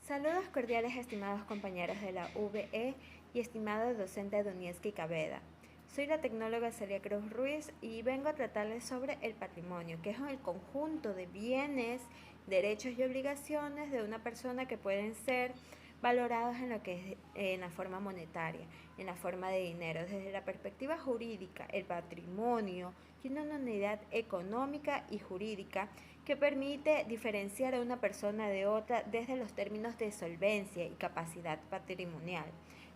Saludos cordiales estimados compañeros de la VE y estimado docente Dunieski Cabeda. Soy la tecnóloga Celia Cruz Ruiz y vengo a tratarles sobre el patrimonio, que es el conjunto de bienes, derechos y obligaciones de una persona que pueden ser valorados en lo que es en la forma monetaria, en la forma de dinero. Desde la perspectiva jurídica, el patrimonio tiene una unidad económica y jurídica que permite diferenciar a una persona de otra desde los términos de solvencia y capacidad patrimonial.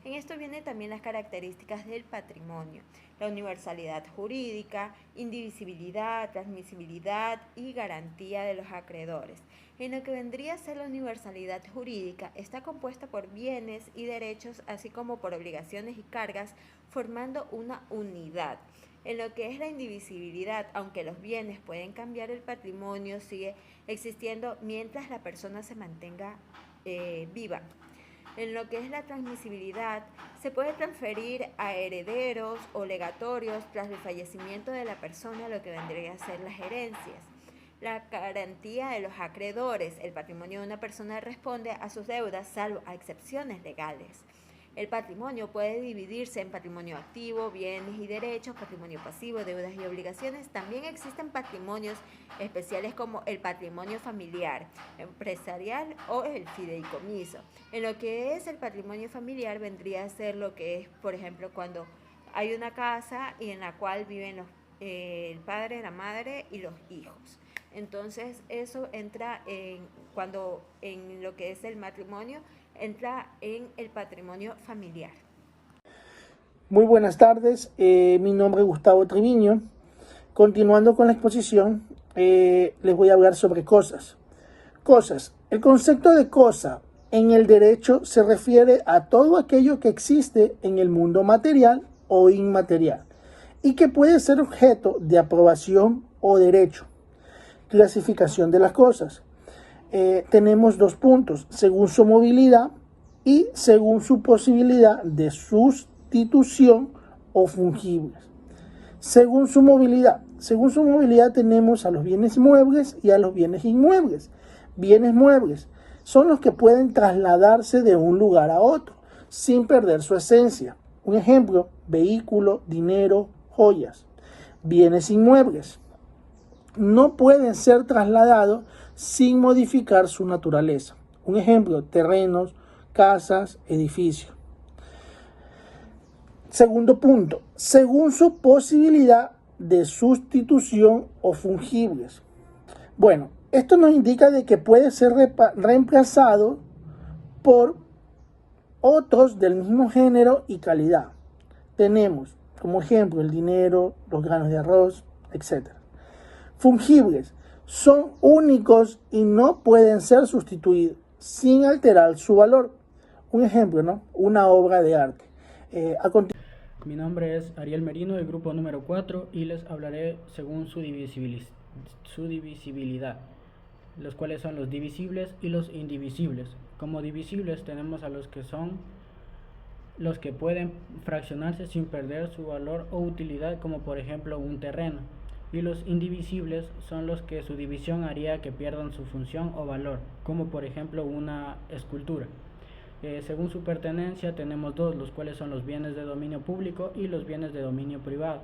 En esto vienen también las características del patrimonio, la universalidad jurídica, indivisibilidad, transmisibilidad y garantía de los acreedores. En lo que vendría a ser la universalidad jurídica, está compuesta por bienes y derechos, así como por obligaciones y cargas, formando una unidad. En lo que es la indivisibilidad, aunque los bienes pueden cambiar, el patrimonio sigue existiendo mientras la persona se mantenga viva. En lo que es la transmisibilidad, se puede transferir a herederos o legatorios tras el fallecimiento de la persona, lo que vendría a ser las herencias. La garantía de los acreedores, el patrimonio de una persona responde a sus deudas salvo a excepciones legales. El patrimonio puede dividirse en patrimonio activo, bienes y derechos, patrimonio pasivo, deudas y obligaciones. También existen patrimonios especiales como el patrimonio familiar, empresarial o el fideicomiso. En lo que es el patrimonio familiar vendría a ser lo que es, por ejemplo, cuando hay una casa y en la cual viven el padre, la madre y los hijos. Entonces eso entra cuando en lo que es el matrimonio, entra en el patrimonio familiar. Muy buenas tardes, mi nombre es Gustavo Triviño. Continuando con la exposición, les voy a hablar sobre cosas. Cosas. El concepto de cosa en el derecho se refiere a todo aquello que existe en el mundo material o inmaterial y que puede ser objeto de aprobación o derecho. Clasificación de las cosas. Tenemos dos puntos, según su movilidad y según su posibilidad de sustitución o fungibles. Según su movilidad tenemos a los bienes muebles y a los bienes inmuebles. Bienes muebles son los que pueden trasladarse de un lugar a otro sin perder su esencia. Un ejemplo, vehículo, dinero, joyas. Bienes inmuebles no pueden ser trasladados sin modificar su naturaleza. Un ejemplo, terrenos, casas, edificios. Segundo punto, según su posibilidad de sustitución o fungibles. Bueno, esto nos indica de que puede ser reemplazado por otros del mismo género y calidad. Tenemos como ejemplo el dinero, los granos de arroz, etc. Fungibles son únicos y no pueden ser sustituidos sin alterar su valor. Un ejemplo, ¿no? Una obra de arte. Mi nombre es Ariel Merino, del grupo número 4, y les hablaré según su divisibilidad, los cuales son los divisibles y los indivisibles. Como divisibles tenemos a los que son los que pueden fraccionarse sin perder su valor o utilidad, como por ejemplo un terreno. Y los indivisibles son los que su división haría que pierdan su función o valor, como por ejemplo una escultura. Según su pertenencia tenemos dos, los cuales son los bienes de dominio público y los bienes de dominio privado.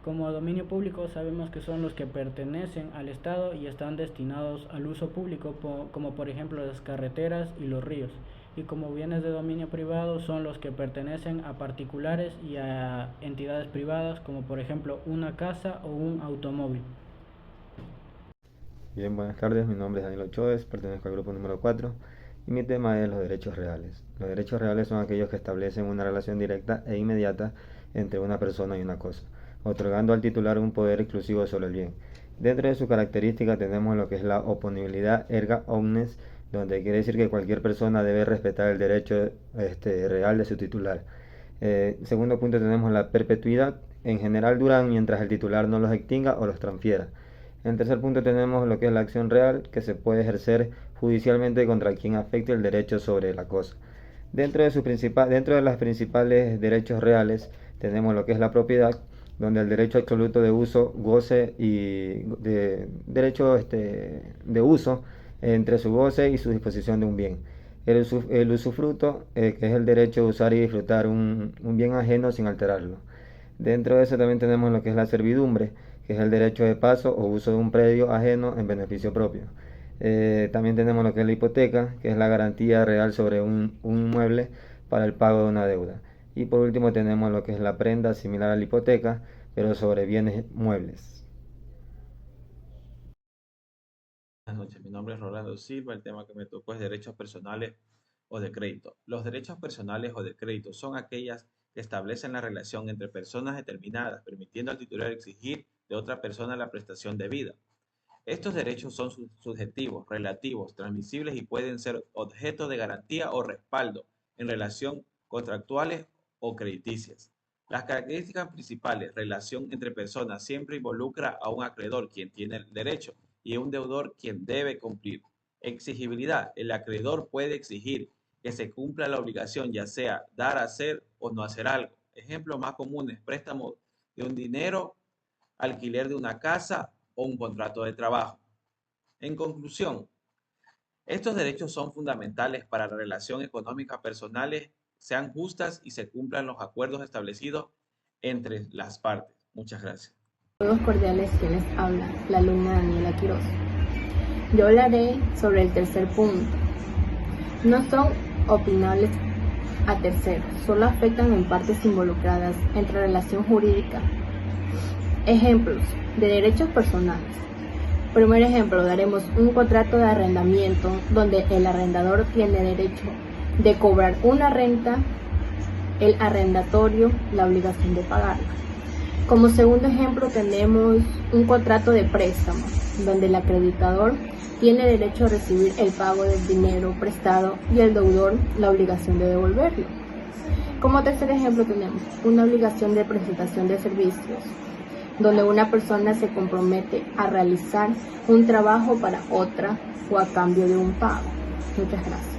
Como dominio público sabemos que son los que pertenecen al Estado y están destinados al uso público, como por ejemplo las carreteras y los ríos. Y como bienes de dominio privado son los que pertenecen a particulares y a entidades privadas, como por ejemplo una casa o un automóvil. Bien, buenas tardes, mi nombre es Daniel Ochoa, pertenezco al grupo número 4 y mi tema es los derechos reales. Los derechos reales son aquellos que establecen una relación directa e inmediata entre una persona y una cosa, otorgando al titular un poder exclusivo sobre el bien. Dentro de su característica tenemos lo que es la oponibilidad erga omnes, donde quiere decir que cualquier persona debe respetar el derecho real de su titular. Segundo punto tenemos la perpetuidad, en general duran mientras el titular no los extinga o los transfiera. En tercer punto tenemos lo que es la acción real, que se puede ejercer judicialmente contra quien afecte el derecho sobre la cosa. Dentro de los principales derechos reales tenemos lo que es la propiedad, donde el derecho absoluto de uso, goce y derecho de uso entre su goce y su disposición de un bien. El usufructo, que es el derecho de usar y disfrutar un bien ajeno sin alterarlo. Dentro de eso también tenemos lo que es la servidumbre, que es el derecho de paso o uso de un predio ajeno en beneficio propio. También tenemos lo que es la hipoteca, que es la garantía real sobre un inmueble para el pago de una deuda. Y por último tenemos lo que es la prenda, similar a la hipoteca, pero sobre bienes muebles. Buenas noches, mi nombre es Rolando Silva. El tema que me tocó es derechos personales o de crédito. Los derechos personales o de crédito son aquellas que establecen la relación entre personas determinadas, permitiendo al titular exigir de otra persona la prestación debida. Estos derechos son subjetivos, relativos, transmisibles y pueden ser objeto de garantía o respaldo en relación contractuales o crediticias. Las características principales: relación entre personas siempre involucra a un acreedor, quien tiene el derecho, y a un deudor, quien debe cumplir. Exigibilidad: el acreedor puede exigir que se cumpla la obligación, ya sea dar, hacer o no hacer algo. Ejemplos más comunes: préstamo de un dinero, alquiler de una casa o un contrato de trabajo. En conclusión, estos derechos son fundamentales para la relación económica personales sean justas y se cumplan los acuerdos establecidos entre las partes. Muchas gracias. Saludos cordiales, quienes hablan, la alumna Daniela Quiroz. Yo hablaré sobre el tercer punto. No son opinables a terceros, solo afectan en partes involucradas entre relación jurídica. Ejemplos de derechos personales. Primer ejemplo, daremos un contrato de arrendamiento donde el arrendador tiene derecho de cobrar una renta, el arrendatario la obligación de pagarla. Como segundo ejemplo tenemos un contrato de préstamo donde el acreditador tiene derecho a recibir el pago del dinero prestado y el deudor la obligación de devolverlo. Como tercer ejemplo tenemos una obligación de presentación de servicios donde una persona se compromete a realizar un trabajo para otra o a cambio de un pago. Muchas gracias.